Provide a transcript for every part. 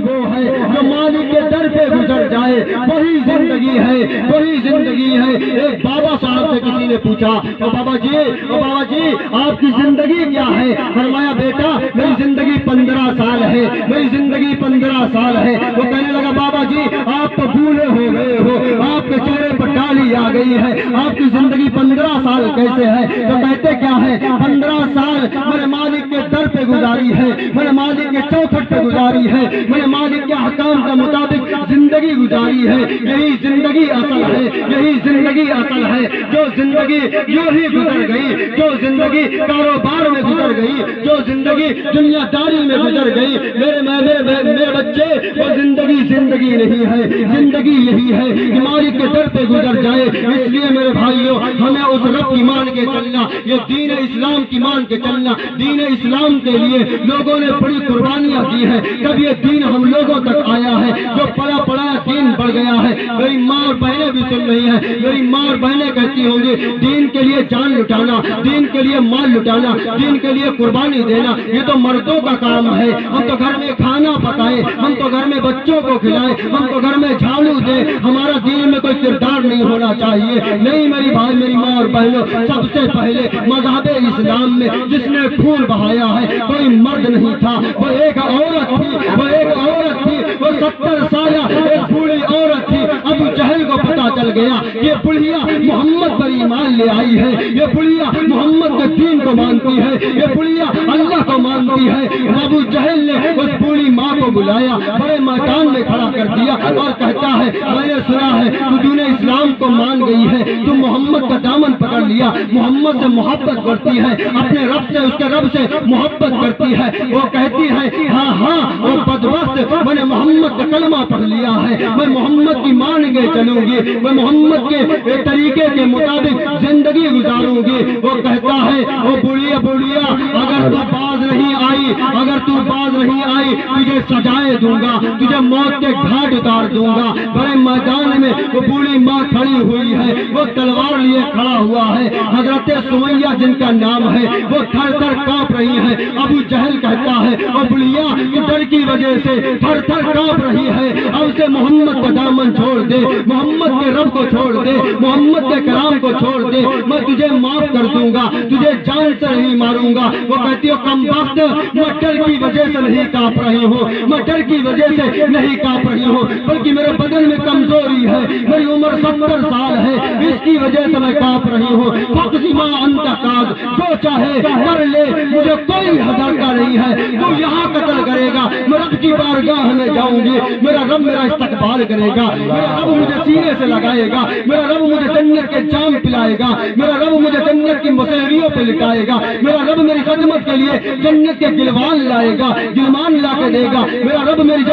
وہ ہے جو مالک کے در پہ گزر جائے وہی زندگی ہے، وہی زندگی ہے۔ ایک بابا صاحب سے کسی نے پوچھا بابا جی آپ کی زندگی کیا ہے؟ فرمایا بیٹا میری زندگی 15 سال ہے، میری زندگی 15 سال ہے۔ وہ کہنے لگا بابا جی آپ تو بوڑھے ہو گئے ہو، آپ کے چہرے پر ڈالی آ گئی ہے، آپ کی زندگی 15 سال کیسے ہے؟ تو کہتے کیا ہے 15 سال میرے مالک کے در پہ گزاری ہے، میرے مالک کے چوکھٹ پہ گزاری ہے، میرے مالک کے احکام کے مطابق زندگی گزاری ہے۔ یہی زندگی اصل ہے، یہی زندگی اصل ہے۔ جو زندگی یوں ہی گزر گئی، جو زندگی کاروبار میں گزر گئی، جو زندگی دنیا داری میں گزر گئی، میرے بچے وہ زندگی نہیں ہے۔ زندگی یہی ہے کہ مالک کے در پہ گزر جائے۔ اس لیے میرے بھائیوں ہمیں اس رب کی مان کے چلنا، یہ دین اسلام کی مان کے چلنا۔ دین اسلام کے لیے لوگوں نے بڑی قربانیاں دی ہیں، تب یہ دین ہم لوگوں تک آیا ہے۔ جو پڑا پڑا دین بڑھ گیا ہے۔ میری ماں اور بہنیں بھی سن رہی ہیں، میری ماں اور بہنیں کہتی ہوں گی دین کے لیے جان لٹانا، دین کے لیے مال لٹانا، دین کے لیے قربانی دینا یہ تو مردوں کا کام ہے۔ ہم تو گھر میں کھانا پکائیں، ہم تو گھر میں بچوں کو کھلائیں، ہم تو گھر میں جھاڑو دیں، ہمارا دین میں کوئی کردار نہیں ہونا چاہیے۔ نہیں میری بھائی میری ماں اور بہنوں، سب سے پہلے مذہب اسلام میں جس نے خون بہایا ہے کوئی مرد نہیں تھا، وہ ایک عورت تھی، وہ ایک عورت تھی، وہ 70 سالہ ایک بوڑھی عورت تھی۔ ابو جہل کو پتا چل گیا یہ بڑھیا محمد پر ایمان لے آئی ہے، یہ بڑھیا محمد کے دین کو مانتی ہے، یہ بڑھیا اللہ کو مانتی ہے۔ ابو جہل نے اس بوڑھی ماں کو بلایا، بڑے میدان میں کھڑا کر دیا اور کہتا ہے میں نے سنا ہے تو دین اسلام کو مان گئی ہے، تو محمد کا دامن پکڑ لیا، محمد سے محبت کرتی ہے، اپنے رب سے اس کے رب سے محبت کرتی ہے۔ وہ کہتی ہے ہاں وہ بدبخت میں نے محمد کا کلمہ پڑھ لیا ہے، میں محمد کی مان کے چلوں گی، میں محمد کے طریقے کے مطابق زندگی گزاروں گی۔ وہ کہتا ہے وہ بڑھیا اگر تو باز نہیں آئی، اگر تو باز نہیں آئی تجھے سجائے دوں گا، تجھے موت کے گھاٹ اتار دوں گا۔ بڑے میدان میں وہ بوڑھی ماں کھڑی ہوئی ہے، وہ تلوار لیے کھڑا ہوا ہے۔ حضرت سمیہ جن کا نام ہے وہ تھر تھر کانپ رہی ہے۔ ابو جہل کہتا ہے وہ بڑھیا ڈر کی وجہ سے تھر تھر کانپ رہی ہے، اب سے محمد کا دامن چھوڑ دے، محمد کے رب کو چھوڑ دے، محمد کے کلام کو چھوڑ دے، میں تجھے معاف کر دوں گا، تجھے جان سے نہیں ماروں گا۔ وہ کہتی ہے کم وقت میں ڈر کی وجہ سے نہیں کانپ رہی ہوں، میں ڈر کی وجہ سے نہیں کانپ رہی ہوں، بلکہ میرے بدن میں کمزوری ہے، میری عمر 70 سال ہے، اس کی وجہ سے میں کانپ رہی ہوں۔ فقض ما انت قاض، جو چاہے کر لے، مجھے کوئی حذر کا نہیں ہے۔ تو یہاں قتل کرے گا میں رب کی بارگاہ میں جاؤں گی، میرا رب میرا استقبال کرے گا، میرا رب مجھے سینے سے لگائے گا، میرا رب مجھے جنت کے جام پلائے گا، میرا رب مجھے جنت کی مسحریوں پہ لٹائے گا، میرا رب میری خدمت کے لیے جنت کے گلوان لائے گا، گلمان لا کے دے گا، میرا رب میری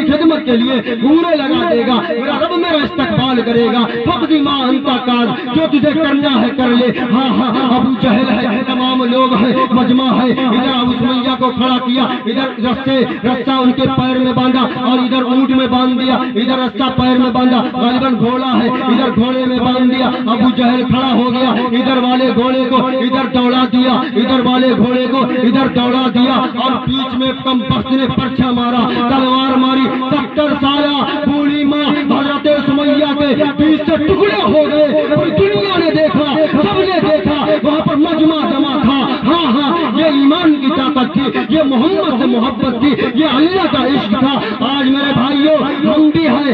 خدمت کے لیے گھوڑے لگا دے گا، میرا رب میرا استقبال کرے گا۔ فقض ما انت قاض، جو تجھے کرنا ہے کر لے۔ ہاں ابو جہل ہے، تمام لوگ ہیں، مجمع ہے، ادھر ابو سمیہ کو کھڑا کیا، ادھر رسہ ان کے پیر میں باندھا اور ادھر اونٹ میں باندھ دیا، ادھر رسہ پیر میں باندھا، غالباً گھوڑا ہے ادھر گھوڑے میں باندھ دیا۔ ابو جہل کھڑا ہو گیا، ادھر والے گھوڑے کو ادھر دوڑا دیا، ادھر والے گھوڑے کو ادھر دوڑا دیا، اور بیچ میں کم بخت نے پرچھا مارا، تلوار ماری۔ 70 سالہ بوڑھی ماں حضرت سمیہ کے بیچ سے ٹکڑے ہو گئے۔ پوری دنیا نے دیکھا، سب نے دیکھا، وہاں پر مجمع جمع تھا۔ ہاں یہ ایمان کی طاقت تھی، یہ محمد سے محبت تھی، یہ اللہ کا عشق تھا۔ آج میرے بھائیوں ہم بھی ہیں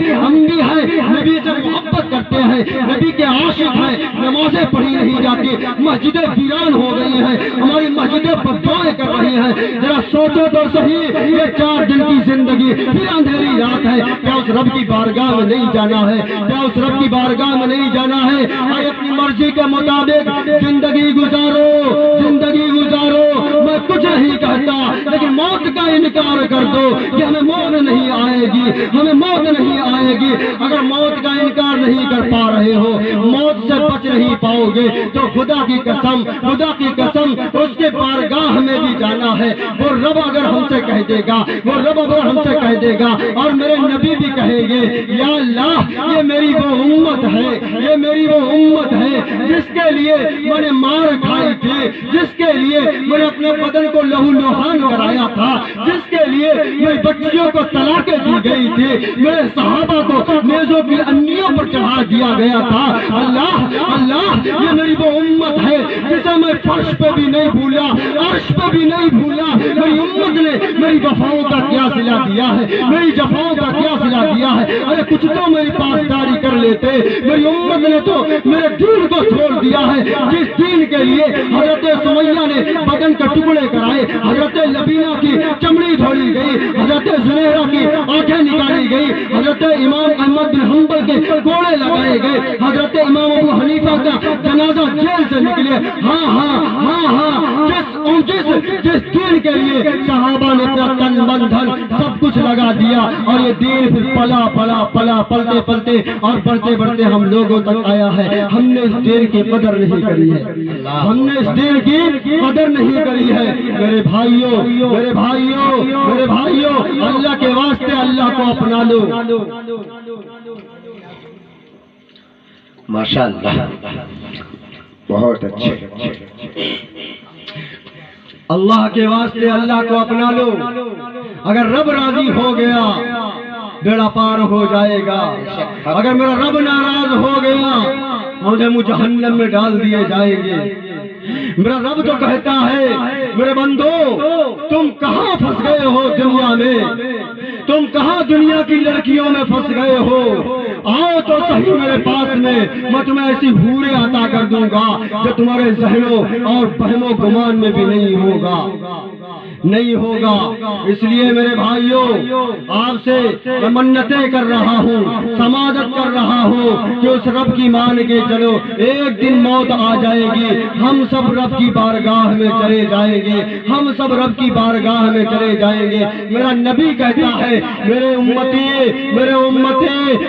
نبی سے محبت کرتے ہیں، نبی کے عاشق ہیں، نمازیں پڑھی نہیں جاتی، مسجدیں ویران ہو گئی ہیں، ہماری مسجدیں بددعائیں کر رہی ہیں۔ ذرا سوچو تو صحیح، یہ 4 دن کی زندگی پھر اندھیری رات ہے، کیا اس رب کی بارگاہ میں نہیں جانا ہے؟ کیا اس رب کی بارگاہ میں نہیں جانا ہے؟ اور اپنی مرضی کے مطابق زندگی گزارو، میں کچھ نہیں کہتا، لیکن موت کا انکار کر دو کہ ہمیں موت نہیں آئے گی، ہمیں موت نہیں آئے گی۔ اگر موت کا انکار نہیں کر پا رہے ہو، موت سے بچ نہیں پاؤ گے، تو خدا کی قسم اس کے بارگاہ میں بھی جانا ہے۔ وہ رب اگر ہم سے کہہ دے گا، اور میرے نبی بھی کہیں گے یا اللہ یہ میری وہ امت ہے، یہ میری وہ امت ہے جس کے لیے میں نے مار کھائی تھی، جس کے لیے میں نے اپنے بدن کو لہو لہان کرایا تھا، جس کے لیے میری بچیوں کو طلاقیں دی گئی تھی، میرے صحابہ کو نیزوں کی انیوں پر چڑھا دیا گیا تھا۔ اللہ اللہ یہ میری وہ امت ہے جسے میں فرش پہ بھی نہیں بھولا، عرش پہ بھی نہیں بھولا۔ میری امت نے میری وفاؤں کا کیا صلہ دیا ہے، میری جفاؤں کا کیا صلہ دیا ہے۔ ارے کچھ تو میری پاسداری کر لیتے۔ میری امت نے تو میرے دین کو چھوڑ دیا ہے، جس دین کے لیے حضرت سمیہ نے بدن کے ٹکڑے کرائے، حضرت لبینہ کی چمڑی دھوئی گئی، حضرت زنیرہ کی آنکھیں نکالی گئی، حضرت امام احمد بن حنبل کے کوڑے لگائے گئے، حضرت امام ابو حنیفہ کا جنازہ جیل سے نکلے۔ ہاں ہاں ہاں ہاں جس دین کے لیے صحابہ نے اپنا تن من دھن سب کچھ لگا دیا، اور یہ دین پھر پلا پلا پلا پلتے پلتے اور بڑھتے بڑھتے ہم لوگوں تک آیا ہے۔ ہم نے اس دین کی قدر نہیں کری ہے، ہم نے اس دین کی قدر نہیں کری ہے۔ میرے بھائیوں میرے بھائیوں میرے بھائیوں، اللہ کے واسطے اللہ کو اپنا لو۔ ماشاءاللہ بہت اچھے۔ اللہ کے واسطے اللہ کو اپنا لو۔ اگر رب راضی ہو گیا بیڑا پار ہو جائے گا، اگر میرا رب ناراض ہو گیا مجھے جہنم میں ڈال دیے جائیں گے۔ میرا رب تو کہتا ہے میرے بندو تم کہاں پھنس گئے ہو دنیا میں، تم کہاں دنیا کی لڑکیوں میں پھنس گئے ہو، آؤ تو صحیح میرے پاس میں تمہیں ایسی حوریں عطا کر دوں گا جو تمہارے ذہنوں اور وہم و گمان میں بھی نہیں ہوگا، نہیں ہوگا۔ اس لیے میرے بھائیوں آپ سے میں منتیں کر رہا ہوں، سماجت کر رہا ہوں کہ اس رب کی مان کے چلو، ایک دن موت آ جائے گی، ہم سب رب کی بارگاہ میں چلے جائیں گے، ہم سب رب کی بارگاہ میں چلے جائیں گے۔ میرا نبی کہتا ہے میرے امتی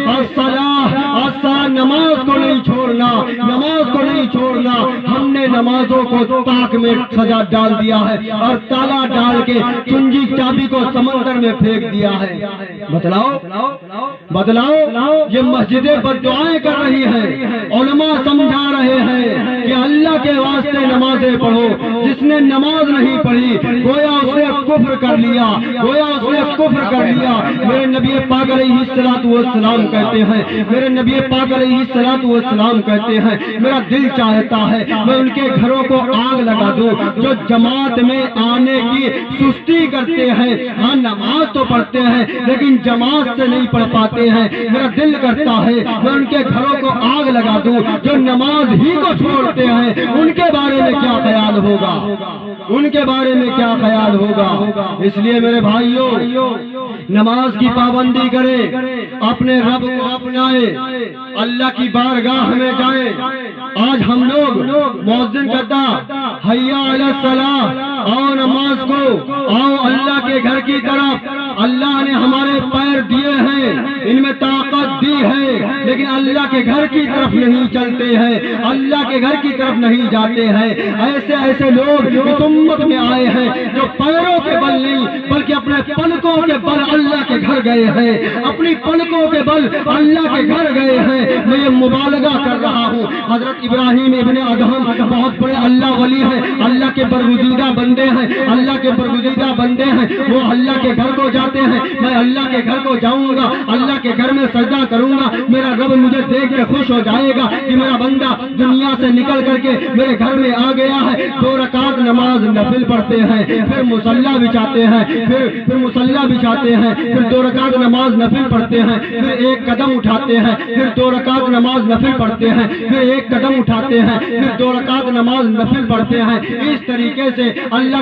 الصلاۃ، نماز کو نہیں چھوڑنا، نماز کو نہیں چھوڑنا۔ ہم نے نمازوں کو تاک میں سجا ڈال دیا ہے اور تالا ڈال کے کنجی چابی کو سمندر میں پھینک دیا ہے۔ بتلاؤ یہ مسجدیں بد دعائیں کر رہی ہیں، علماء سمجھا رہے ہیں کہ اللہ کے واسطے نمازیں پڑھو۔ جس نے نماز نہیں پڑھی گویا اس نے کفر کر لیا، گویا اس نے کفر کر لیا۔ میرے نبی پاک علیہ الصلوۃ والسلام کہتے ہیں، میرے نبی پاک علیہ الصلوۃ والسلام کہتے ہیں میرا دل چاہتا ہے میں ان کے گھروں کو آگ لگا دوں جو جماعت میں آنے کی سستی کرتے ہیں۔ ہاں نماز تو پڑھتے ہیں لیکن جماعت سے نہیں پڑھ پاتے ہیں۔ میرا دل کرتا ہے میں ان کے گھروں کو آگ لگا دوں جو نماز ہی کو چھوڑتے ہیں۔ ان کے بارے میں کیا خیال ہوگا، ان کے بارے میں کیا خیال ہوگا۔ اس لیے میرے بھائیوں نماز کی پابندی کرے، اپنے رب کو اپنائے، اللہ کی بارگاہ میں جائیں۔ آج ہم لوگ مؤذن کہتا حیا علی الصلاۃ، آؤ نماز کو، آؤ اللہ کے گھر کی طرف۔ اللہ نے ہمارے پیر دیے ہیں، ان میں طاقت دی ہے، لیکن اللہ کے گھر کی طرف نہیں چلتے ہیں، اللہ کے گھر کی طرف نہیں جاتے ہیں۔ ایسے لوگ اس امت میں آئے ہیں جو پیروں کے بل نہیں بلکہ اپنے پلکوں کے بل اللہ کے گھر گئے ہیں، اپنی پلکوں کے بل اللہ کے گھر گئے ہیں۔ میں یہ مبالغہ کر رہا ہوں۔ حضرت ابراہیم ابن ادہم بہت بڑے اللہ ولی ہیں، اللہ کے برگزیدہ بندے ہیں، اللہ کے برگزیدہ بندے ہیں۔ وہ اللہ کے گھر کو جاتے ہیں، میں اللہ کے گھر کو جاؤں گا، اللہ کے گھر میں سجدہ کروں گا، میرا رب مجھے دیکھ کے خوش ہو جائے گا کہ میرا بندہ دنیا سے نکل کر کے میرے گھر میں آ گیا ہے۔ 2 رکعت نماز نفل پڑھتے ہیں، پھر مصلی بچھاتے ہیں، پھر مصلی بچھاتے ہیں، پھر 2 رکعت نماز نفل پڑھتے ہیں، پھر 1 قدم اٹھاتے ہیں، پھر 2 رکعت نماز نفل پڑھتے ہیں، پھر 1 قدم اٹھاتے ہیں، پھر 2 رکعت نماز نفل پڑھتے ہیں۔ اس طریقے سے اللہ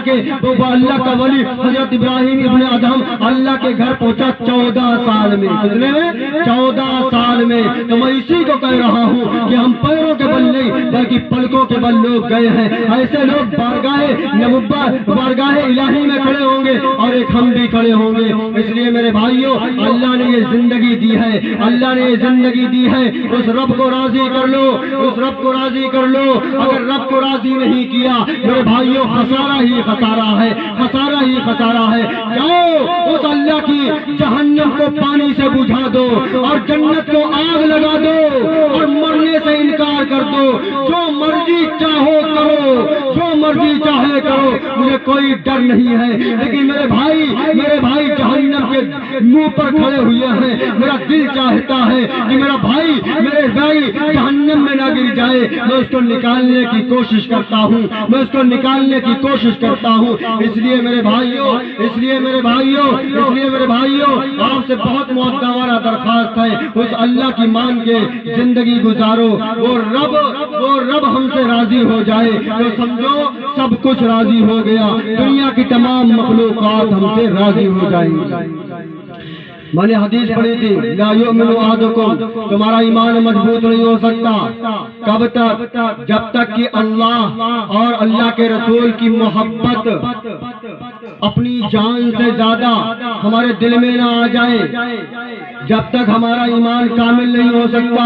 کا ولی حضرت ابراہیم ابن ادہم اللہ کے گھر پہنچا 14 سال میں۔ کتنے میں؟ 14 سال میں۔ تو میں اسی کو کہہ رہا ہوں کہ ہم پیروں کے بل نہیں بلکہ پلکوں کے بل لوگ گئے ہیں۔ ایسے لوگ بارگاہ الہی میں کھڑے ہوں گے اور ایک ہم بھی کھڑے ہوں گے۔ اس لیے میرے بھائیوں اللہ نے یہ زندگی دی ہے، اللہ نے یہ زندگی دی ہے، اس رب کو راضی کر لو، اس رب کو راضی کر لو۔ اگر رب کو راضی نہیں کیا میرے بھائیوں خسارہ ہی خسارہ ہے، خسارہ ہی خسارہ ہے۔ جاؤ اس اللہ کی جہنم کو پانی سے بجھا دو اور جنت کو آگ لگا دو اور مرنے سے انکار کر دو، جو مرضی چاہو کرو، جو مرضی چاہے کرو، مجھے کوئی ڈر نہیں ہے۔ لیکن میرے بھائی جہنم کے منہ پر کھڑے ہوئے ہیں، میرا دل چاہتا ہے کہ میرا میرے بھائی جہنم میں نہ گر جائے، میں اس کو نکالنے کی کوشش کرتا ہوں، میں اس کو نکالنے کی کوشش کرتا ہوں۔ اس لیے میرے بھائیوں آپ سے بہت معدبانہ درخواست ہے، اس اللہ کی مان کے زندگی گزارو، وہ رب ہم سے راضی ہو جائے تو سمجھو سب کچھ راضی ہو گیا، دنیا کی تمام مخلوقات ہم سے راضی ہو جائیں گی۔ میں نے حدیث پڑھی تھی، لا یؤمن احدکم، تمہارا ایمان مضبوط نہیں ہو سکتا کب تک؟ جب تک کہ اللہ اور اللہ کے رسول کی محبت اپنی جان سے زیادہ ہمارے دل میں نہ آ جائے، جب تک ہمارا ایمان کامل نہیں ہو سکتا۔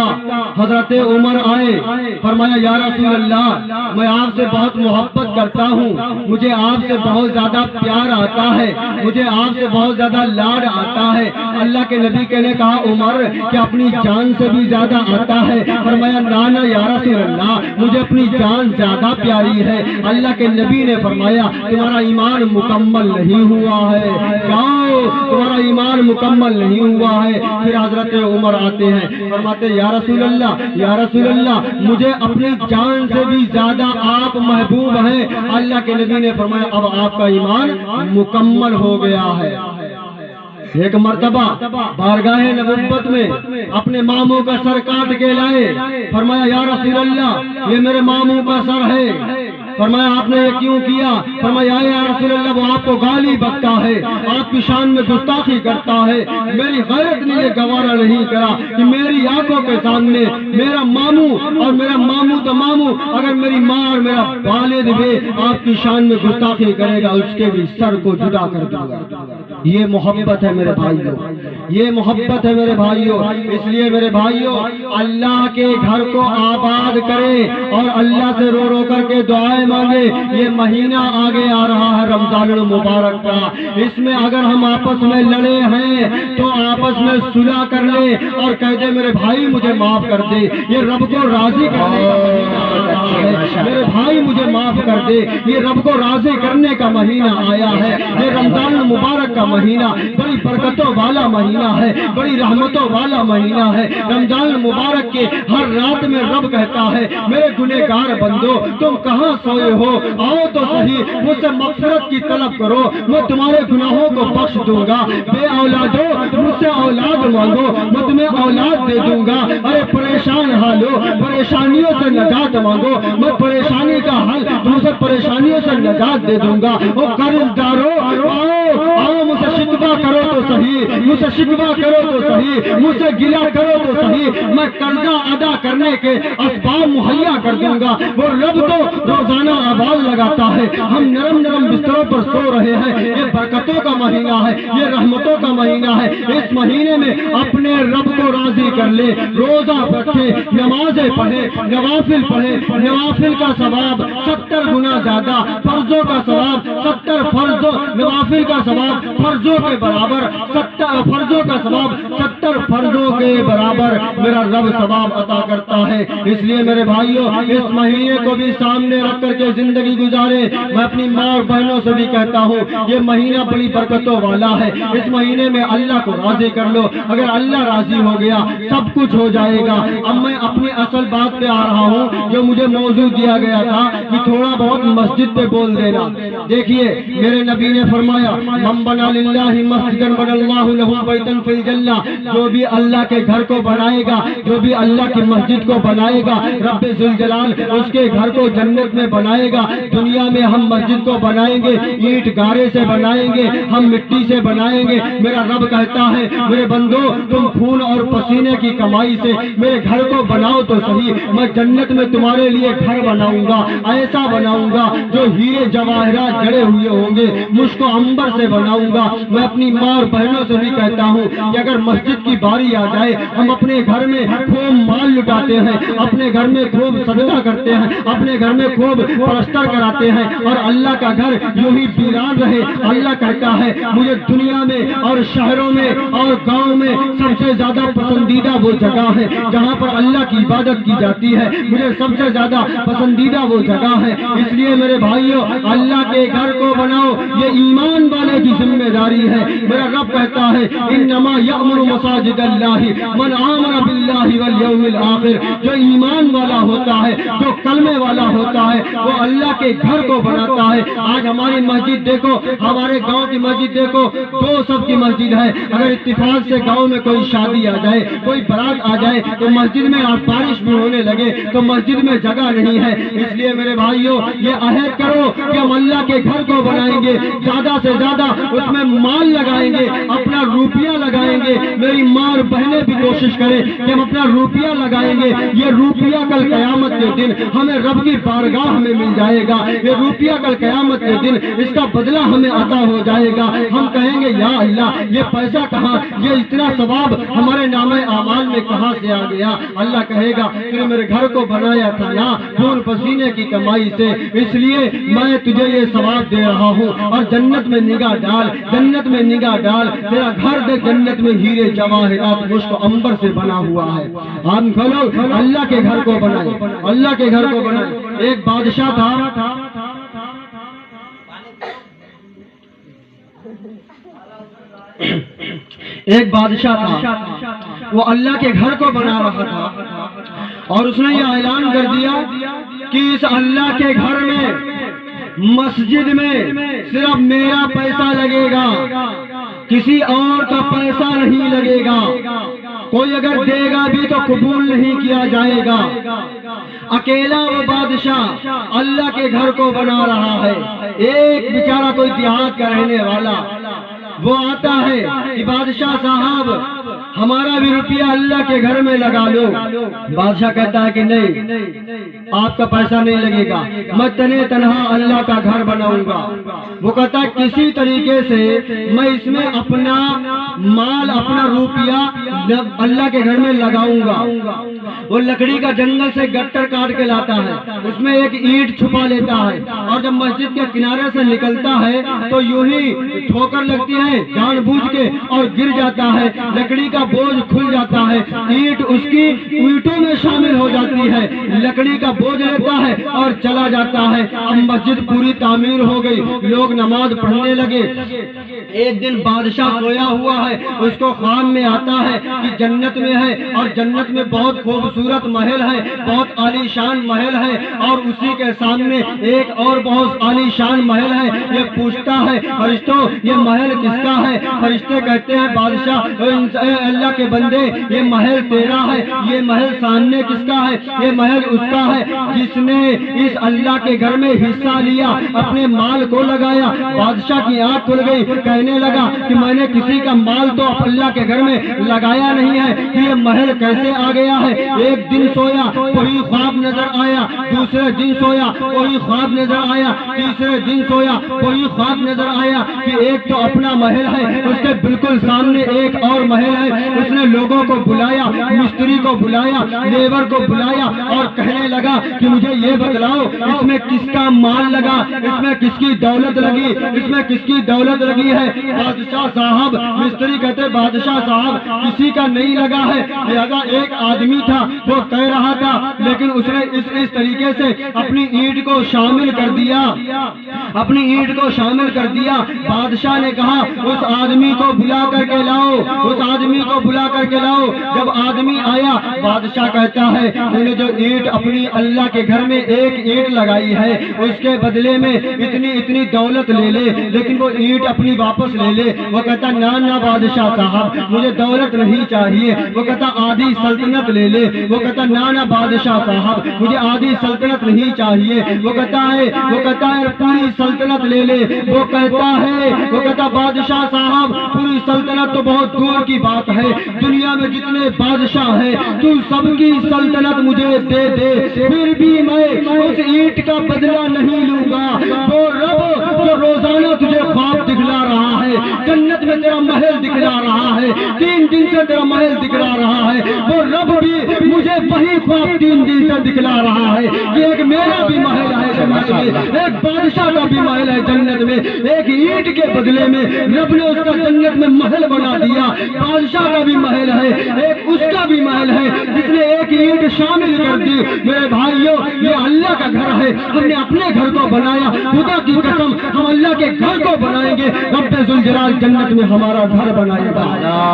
حضرت عمر آئے، فرمایا یا رسول اللہ میں آپ سے بہت محبت کرتا ہوں، مجھے آپ سے بہت زیادہ پیار آتا ہے، مجھے آپ سے بہت زیادہ لاڈ آتا ہے۔ اللہ کے نبی نے کہا عمر کہ اپنی جان سے بھی زیادہ آتا ہے؟ فرمایا نانا یا رسول اللہ مجھے اپنی جان زیادہ پیاری ہے۔ اللہ کے نبی نے فرمایا تمہارا ایمان مکمل نہیں ہوا ہے، جاؤ تمہارا ایمان مکمل نہیں ہوا ہے۔ پھر حضرت عمر آتے ہیں، فرماتے یا رسول اللہ مجھے اپنی جان سے بھی زیادہ آپ محبوب ہیں۔ اللہ کے نبی نے فرمایا اب آپ کا ایمان مکمل ہو گیا ہے۔ ایک مرتبہ بارگاہ نبوت میں اپنے ماموں کا سر کاٹ کے لائے، فرمایا یا رسول اللہ یہ میرے ماموں کا سر ہے۔ فرمایا آپ نے یہ کیوں کیا؟ فرمایا یا رسول اللہ وہ آپ کو گالی بکتا ہے، آپ کی شان میں گستاخی کرتا ہے، میری غیرت نے یہ گوارا نہیں کرا کہ میری آنکھوں کے سامنے میرا ماموں اور میرا ماموں تو ماموں اگر میری ماں اور میرا والد بھی آپ کی شان میں گستاخی کرے گا اس کے بھی سر کو جدا کر دوں گا۔ یہ محبت ہے میرے بھائیوں، یہ محبت ہے میرے بھائیوں۔ اس لیے میرے بھائیوں اللہ کے گھر کو آباد کریں اور اللہ سے رو رو کر کے دعائیں مانگے۔ یہ مہینہ آگے آ رہا ہے رمضان المبارک کا، اس میں اگر ہم آپس میں لڑے ہیں تو آپس میں صلح کر لیں اور کہہ دے میرے بھائی مجھے معاف کر دے، یہ رب کو راضی کرنے کا مہینہ آیا ہے۔ میرے بھائی مجھے معاف کر دے، یہ رب کو راضی کرنے کا مہینہ آیا ہے۔ یہ رمضان المبارک کا مہینہ بڑی برکتوں والا مہینہ ہے، بڑی رحمتوں والا مہینہ ہے۔ رمضان المبارک کے ہر رات میں رب کہتا ہے میرے گنہگار بندو تم کہاں سوئے ہو، آؤ تو صحیح مجھ سے مغفرت کی طلب کرو، میں تمہارے گناہوں کو بخش دوں گا۔ بے اولادو مجھ سے اولاد مانگو، میں تمہیں اولاد دے دوں گا۔ ارے پریشان حالو پریشانیوں سے نجات مانگو، میں پریشانی کا حل تم سے پریشانیوں سے نجات دے دوں گا۔ او قرض دارو آؤ مجھ سے شکوہ کرو تو صحیح، مجھ سے شکوہ کرو تو صحیح، مجھ سے گلہ کرو تو صحیح، میں قرضہ ادا کرنے کے اسباب مہیا کر دوں گا۔ وہ رب تو روزانہ آواز لگاتا ہے، ہم نرم نرم بستروں پر سو رہے ہیں۔ یہ برکتوں کا مہینہ ہے، یہ رحمتوں کا مہینہ ہے۔ اس مہینے میں اپنے رب کو راضی کر لے، روزہ رکھے، نمازیں پڑھے، نوافل پڑھے، نوافل کا ثواب 70 گنا زیادہ، فرضوں کا ثواب 70 فرضوں، نوافل کا ثواب فرضوں کے برابر 70 فرضوں کا ثواب 70 فرضوں کے برابر میرا رب ثواب عطا کرتا ہے۔ اس لیے میرے بھائیوں اس مہینے کو بھی سامنے رکھ کر کے زندگی گزارے۔ میں اپنی ماں اور بہنوں سے بھی کہتا ہوں یہ مہینہ بڑی برکتوں والا ہے، اس مہینے میں اللہ کو راضی کر لو، اگر اللہ راضی ہو گیا سب کچھ ہو جائے گا۔ اب میں اپنی اصل بات پہ آ رہا ہوں جو مجھے موضوع دیا گیا تھا کہ تھوڑا بہت مسجد پہ بول دینا۔ دیکھیے میرے نبی نے فرمایا من بنا للہ مسجدا بنى اللہ لہ بیتا فی الجنہ، جو بھی اللہ کے گھر کو بنائے گا، جو بھی اللہ کی مسجد کو بنائے گا، رب ذوالجلال اس کے گھر کو جنت میں بنائے گا۔ دنیا میں ہم مسجد کو بنائیں گے اینٹ گارے سے بنائیں گے، ہم مٹی سے بنائیں گے، میرا رب کہتا ہے میرے بندو تم خون اور پسینے کی کمائی سے میرے گھر کو بناؤ تو صحیح، میں جنت میں تمہارے لیے گھر بناؤں گا، ایسا بناؤں گا جو ہیرے جواہرات جڑے ہوئے ہوں گے، مشک و عنبر سے بناؤں گا، میں اپنی ماں اور بہنوں سے بھی کہتا ہوں کہ اگر مسجد کی باری آ جائے ہم اپنے گھر میں خوب مال لٹاتے ہیں، اپنے گھر میں خوب صدقہ کرتے ہیں، اپنے گھر میں خوب پلستر کراتے ہیں اور اللہ کا گھر یوں ہی ویران رہے۔ اللہ کہتا ہے مجھے دنیا میں اور شہروں میں اور گاؤں میں سب سے زیادہ پسندیدہ وہ جگہ ہے جہاں پر اللہ کی عبادت کی جاتی ہے، مجھے سب سے زیادہ پسندیدہ وہ جگہ ہے۔ اس لیے میرے بھائیوں اللہ کے گھر کو بناؤ، یہ ایمان والے کی ذمہ داری ہے۔ میرا رب کہتا ہے انما یأمر مساجد اللہ من آمن باللہ والیوم الآخر، جو ایمان والا ہوتا ہے، جو کلمے والا ہوتا ہے، وہ اللہ کے گھر کو بناتا ہے۔ آج ہماری مسجد دیکھو، ہمارے گاؤں کی مسجد دیکھو، 2 سب کی مسجد ہے۔ اگر اتفاق سے گاؤں میں کوئی شادی آ جائے، کوئی برات آ جائے تو مسجد میں اور بارش بھی ہونے لگے تو مسجد میں جگہ نہیں ہے۔ اس لیے میرے بھائیوں یہ عہد کرو کہ ہم اللہ کے گھر کو بنائیں گے، زیادہ سے زیادہ اس میں مال لگائیں گے، اپنا روپیہ لگائیں گے۔ میری ماں اور بہنیں بھی کوشش کریں کہ ہم اپنا روپیہ لگائیں گے۔ یہ روپیہ کل قیامت کے دن ہمیں رب کی بارگاہ میں مل جائے گا۔ یہ روپیہ کل قیامت کے دن اس کا بدلہ ہمیں عطا ہو جائے گا۔ ہم کہیں گے یا اللہ یہ پیسہ کہاں، یہ اتنا ثواب ہمارے نامہ اعمال میں کہاں سے آ گیا؟ اللہ کہے گا تو نے میرے گھر کو بنایا تھا نا خون پسینے کی کمائی سے، اس لیے میں تجھے یہ ثواب دے رہا ہوں۔ اور جنت میں نگاہ ڈال، جنت میں نگاہ ڈال، تیرا گھر دیکھ جنت میں ہیرے جواہرات مشک عنبر سے بنا ہوا ہے۔ ہم کھولو اللہ کے گھر کو بنائے، اللہ کے گھر کو بنائے۔ ایک بادشاہ تھا، ایک بادشاہ تھا، وہ اللہ کے گھر کو بنا رہا تھا اور اس نے یہ اعلان کر دیا کہ اس اللہ کے گھر میں مسجد میں صرف میرا پیسہ لگے گا، کسی اور کا پیسہ نہیں لگے گا، کوئی اگر دے گا بھی تو قبول نہیں کیا جائے گا۔ اکیلا وہ بادشاہ اللہ کے گھر کو بنا رہا ہے۔ ایک بیچارہ کوئی دیہات کا رہنے والا وہ آتا ہے کہ بادشاہ صاحب ہمارا بھی روپیہ اللہ کے گھر میں لگا لو۔ بادشاہ کہتا ہے کہ نہیں، آپ کا پیسہ نہیں لگے گا، میں تنہا اللہ کا گھر بناؤں گا۔ وہ کہتا ہے کسی طریقے سے میں اس میں اپنا مال، اپنا روپیہ اللہ کے گھر میں لگاؤں گا۔ وہ لکڑی کا جنگل سے گٹر کاٹ کے لاتا ہے، اس میں ایک اینٹ چھپا لیتا ہے اور جب مسجد کے کنارے سے نکلتا ہے تو یوں ہی ٹھوکر لگتی ہے جان بوجھ کے اور گر جاتا ہے، لکڑی کا بوجھ کھل جاتا ہے، اینٹ اس کی اینٹوں میں شامل ہو جاتی ہے، لکڑی کا بوجھ لیتا ہے اور چلا جاتا ہے۔ اب مسجد پوری تعمیر ہو گئی، لوگ نماز پڑھنے لگے۔ ایک دن بادشاہ سویا ہوا ہے، اس کو خواب میں آتا ہے کہ جنت میں ہے اور جنت میں بہت خوبصورت محل ہے، بہت عالی شان محل ہے اور اسی کے سامنے ایک اور بہت عالی شان محل ہے۔ یہ پوچھتا ہے فرشتوں یہ محل کس کا ہے؟ فرشتے کہتے ہیں بادشاہ اے اللہ کے بندے یہ محل تیرا ہے، یہ محل سامنے کس کا ہے؟ یہ محل اس کا ہے جس نے اس اللہ کے گھر میں حصہ لیا، اپنے مال کو لگایا۔ بادشاہ کی آنکھ کھل گئی، کہنے لگا کہ میں نے کسی کا مال تو اللہ کے گھر میں لگایا نہیں ہے، کہ یہ محل کیسے آ گیا ہے؟ ایک دن سویا کوئی خواب نظر آیا، دوسرے دن سویا کوئی خواب نظر آیا، تیسرے دن سویا کوئی خواب نظر آیا کہ ایک تو اپنا محل ہے، اس کے بالکل سامنے ایک اور محل ہے۔ اس نے لوگوں کو بلایا، مستری کو بلایا، لیبر کو بلایا اور کہنے لگا کہ مجھے یہ بتلاؤ اس میں کس کا مال لگا، اس میں کس کی دولت لگی، اس میں کس کی دولت لگی ہے؟ بادشاہ صاحب، مستری کہتے بادشاہ صاحب کسی کا نہیں لگا ہے، لہذا ایک آدمی تھا وہ کہہ رہا تھا لیکن اس نے اس طریقے سے اپنی اینٹ کو شامل کر دیا، اپنی اینٹ کو شامل کر دیا۔ بادشاہ نے کہا اس آدمی کو بلا کر کے لاؤ، اس آدمی کو بلا کر کے لاؤ۔ جب آدمی آیا بادشاہ کہتا ہے انہوں نے جو اینٹ اپنی اللہ کے گھر میں ایک اینٹ لگائی ہے اس کے بدلے میں اتنی دولت لے لے، لیکن وہ اینٹ اپنی واپس لے لے۔ وہ کہتا نہ بادشاہ صاحب مجھے دولت نہیں چاہیے۔ وہ کہتا آدھی سلطنت لے لے۔ وہ کہتا نہ بادشاہ صاحب مجھے آدھی سلطنت نہیں چاہیے۔ وہ کہتا ہے پوری سلطنت لے لے۔ وہ کہتا بادشاہ صاحب پوری سلطنت تو بہت دور کی بات ہے، دنیا میں جتنے بادشاہ ہیں تو سب کی سلطنت مجھے دے دے، پھر بھی میں اس اینٹ کا بدلہ نہیں لوں گا۔ وہ رب جو روزانہ تجھے خواب دکھلا رہا ہے، جنت میں تیرا محل دکھلا رہا ہے، 3 دن سے تیرا محل دکھلا رہا ہے، وہ رب بھی مجھے وہی خواب 3 دن سے دکھلا رہا ہے کہ ایک میرا بھی محل ہے جنت میں، ایک بادشاہ کا بھی محل ہے جنت میں، ایک اینٹ کے بدلے میں رب نے اس کا جنت میں محل بنا دیا۔ بادشاہ کا بھی محل ہے، ایک اس کا بھی محل ہے جس نے ایک اینٹ شامل کر دی۔ میرے بھائیوں، یہ اللہ کا گھر ہے، ہم نے اپنے گھر کو بنایا، خدا کی قسم ہم اللہ کے گھر کو بنائیں گے۔ رب ذوالجلال جنت میں ہمارا گھر بنائے گا،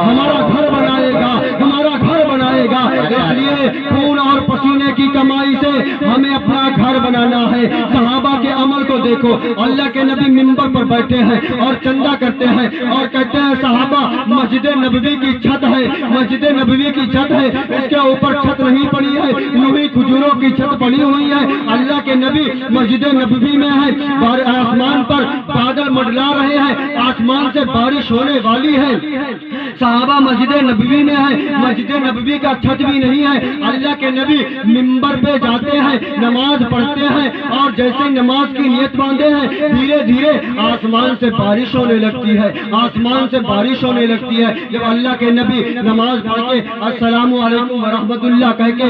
ہمارا گھر بنائے گا، ہمارا گھر بنائے گا۔ اس لیے خون اور پسینے کی کمائی سے ہمیں اپنا گھر بنانا ہے۔ صحابہ کے عمل کو دیکھو، اللہ کے نبی منبر پر بیٹھے ہیں اور چندہ کرتے ہیں اور کہتے ہیں صحابہ مسجد نبوی کی چھت ہے، مسجد نبوی کی چھت ہے، اس کے اوپر چھت نہیں پڑی ہے، یوں کھجوروں کی چھت پڑی ہوئی ہے۔ اللہ کے نبی مسجد نبوی میں ہے، آسمان پر بادل منڈلا رہے ہیں، آسمان سے بارش ہونے والی ہے۔ صحابہ مسجد نبوی میں ہے، مسجد نبوی کا چھت بھی نہیں ہے۔ اللہ کے نبی منبر پہ جاتے ہیں، نماز پڑھتے ہیں اور جیسے نماز کی نیت باندھے ہیں، دھیرے دھیرے آسمان سے بارش ہونے لگتی ہے، آسمان سے بارش ہونے لگتی ہے۔ جب اللہ کے نبی نماز پڑھ کے السلام علیکم ورحمۃ اللہ کہہ کے